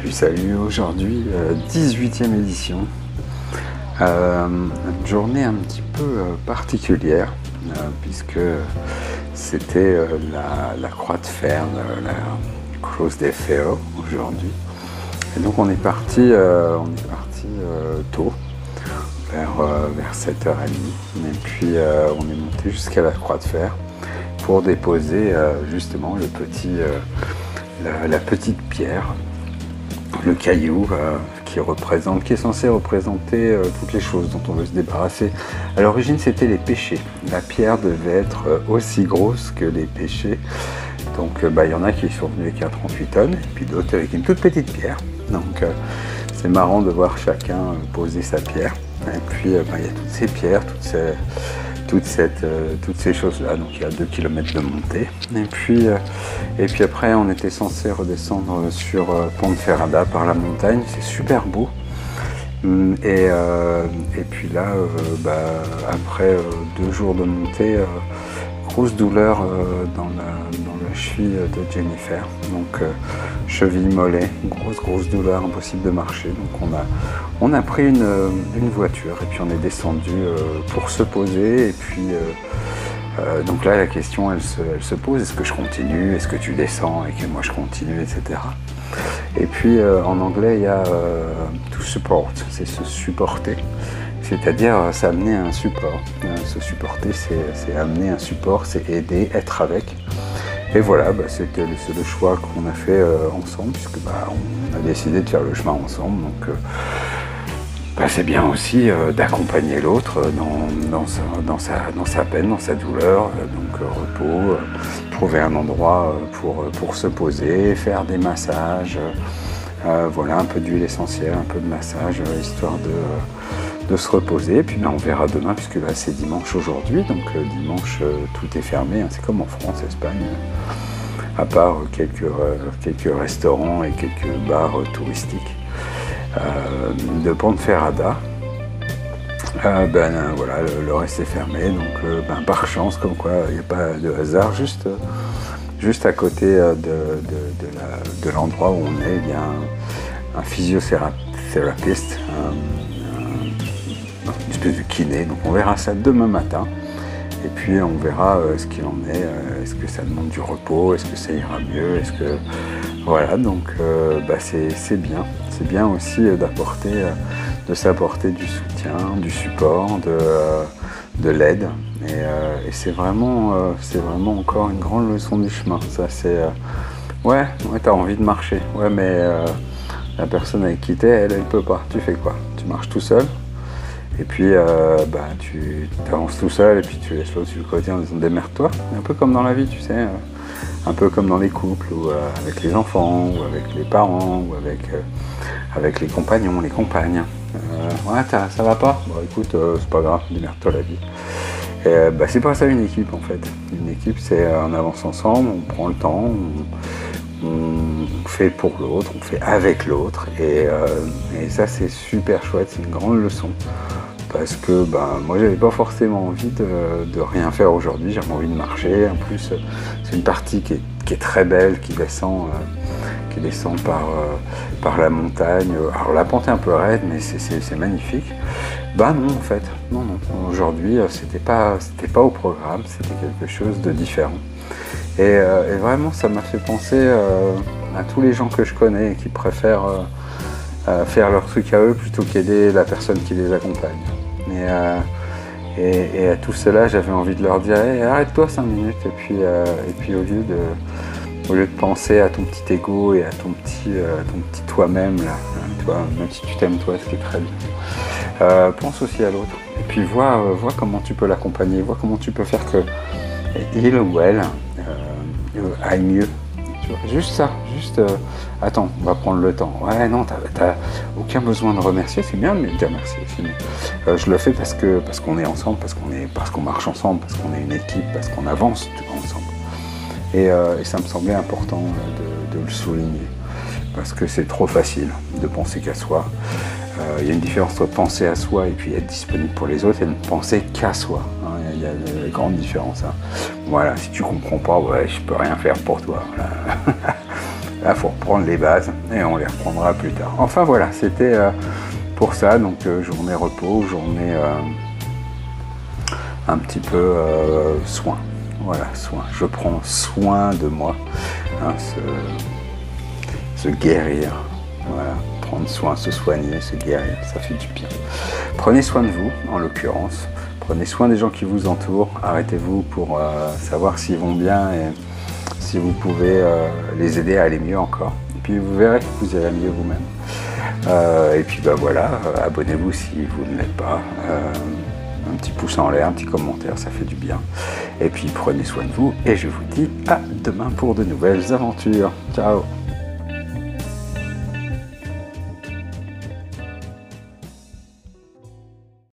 Salut, aujourd'hui 18e édition. Une journée un petit peu particulière puisque c'était la croix de fer, la Cruz de Ferro aujourd'hui. Et donc on est parti tôt, vers 7h30, et puis on est monté jusqu'à la croix de fer pour déposer justement la petite pierre, le caillou qui est censé représenter toutes les choses dont on veut se débarrasser. À l'origine, c'était les péchés. La pierre devait être aussi grosse que les péchés. Donc il y en a qui sont venus avec un 38 tonnes, et puis d'autres avec une toute petite pierre. Donc c'est marrant de voir chacun poser sa pierre. Et puis il y a toutes ces pierres, toutes ces choses-là. Donc il y a 2 km de montée. Et puis après, on était censé redescendre sur Ponferrada par la montagne. C'est super beau. Et puis là, après 2 jours de montée, grosse douleur dans la cheville de Jennifer. Donc cheville, mollet, grosse douleur, impossible de marcher. Donc on a pris une voiture et puis on est descendu pour se poser. Et puis donc là, la question, elle se pose, est-ce que je continue, est-ce que tu descends et que moi je continue, etc. Et puis en anglais, il y a to support, c'est se supporter, c'est-à-dire s'amener un support. Se supporter, c'est amener un support, c'est aider, être avec. Et voilà, c'est le choix qu'on a fait ensemble, puisque on a décidé de faire le chemin ensemble. Donc c'est bien aussi d'accompagner l'autre dans sa peine, dans sa douleur. Donc repos, trouver un endroit pour se poser, faire des massages, voilà, un peu d'huile essentielle, un peu de massage, histoire de se reposer. Et puis on verra demain, puisque là c'est dimanche aujourd'hui, donc dimanche tout est fermé, hein. C'est comme en France, Espagne, à part quelques restaurants et quelques bars touristiques. De Ponferrada, voilà, le reste est fermé, donc par chance, comme quoi il n'y a pas de hasard, juste à côté de l'endroit où on est, il y a un physiothérapeute, une espèce de kiné. Donc on verra ça demain matin, et puis on verra ce qu'il en est, est-ce que ça demande du repos, est-ce que ça ira mieux, voilà, donc c'est bien. C'est bien aussi de s'apporter du soutien, du support, de l'aide. Et c'est vraiment encore une grande leçon du chemin. Ça, c'est ouais, t'as envie de marcher. Ouais, mais la personne avec qui t'es, elle peut pas. Tu fais quoi? Tu marches tout seul. Et puis tu avances tout seul, et puis tu laisses l'autre sur le côté en disant démerde-toi. Un peu comme dans la vie, tu sais. Un peu comme dans les couples, ou avec les enfants, ou avec les parents, ou avec les compagnons, les compagnes. Ouais, ça va pas? Bon, écoute, c'est pas grave, démerde-toi la vie. Et c'est pas ça une équipe, en fait. Une équipe, c'est on avance ensemble, on prend le temps, on fait pour l'autre, on fait avec l'autre. Et ça, c'est super chouette, c'est une grande leçon. Parce que moi, j'avais pas forcément envie de rien faire aujourd'hui, j'avais envie de marcher. En plus, c'est une partie qui est très belle, qui descend par la montagne. Alors la pente est un peu raide, mais c'est magnifique. Non, en fait, non. Aujourd'hui, c'était pas au programme, c'était quelque chose de différent. Et vraiment, ça m'a fait penser à tous les gens que je connais et qui préfèrent faire leur truc à eux plutôt qu'aider la personne qui les accompagne. Et à tout cela, j'avais envie de leur dire hey, arrête-toi 5 minutes, et puis au lieu de penser à ton petit ego et à ton petit toi-même, là, hein, toi, même si tu t'aimes toi, c'est très bien, pense aussi à l'autre, et puis vois comment tu peux l'accompagner, vois comment tu peux faire que il ou elle aille mieux. Juste ça, attends, on va prendre le temps. Ouais, non, t'as aucun besoin de remercier, c'est bien de me dire merci aussi, mais je le fais parce qu'on est ensemble, parce qu'on marche ensemble, parce qu'on est une équipe, parce qu'on avance ensemble. Et ça me semblait important de le souligner, parce que c'est trop facile de penser qu'à soi. Il y a une différence entre penser à soi et puis être disponible pour les autres, et ne penser qu'à soi. Il y a une grande différence. Hein. Voilà, si tu comprends pas, ouais, je peux rien faire pour toi. Voilà. Là, faut reprendre les bases et on les reprendra plus tard. Enfin voilà, c'était pour ça, donc journée repos, journée un petit peu soin. Voilà, soin. Je prends soin de moi, hein, se guérir. Voilà, prendre soin, se soigner, se guérir, ça fait du bien. Prenez soin de vous, en l'occurrence. Prenez soin des gens qui vous entourent. Arrêtez-vous pour savoir s'ils vont bien et si vous pouvez les aider à aller mieux encore. Et puis vous verrez que vous irez mieux vous-même. Et puis bah voilà, abonnez-vous si vous ne l'êtes pas. Un petit pouce en l'air, un petit commentaire, ça fait du bien. Et puis prenez soin de vous et je vous dis à demain pour de nouvelles aventures. Ciao!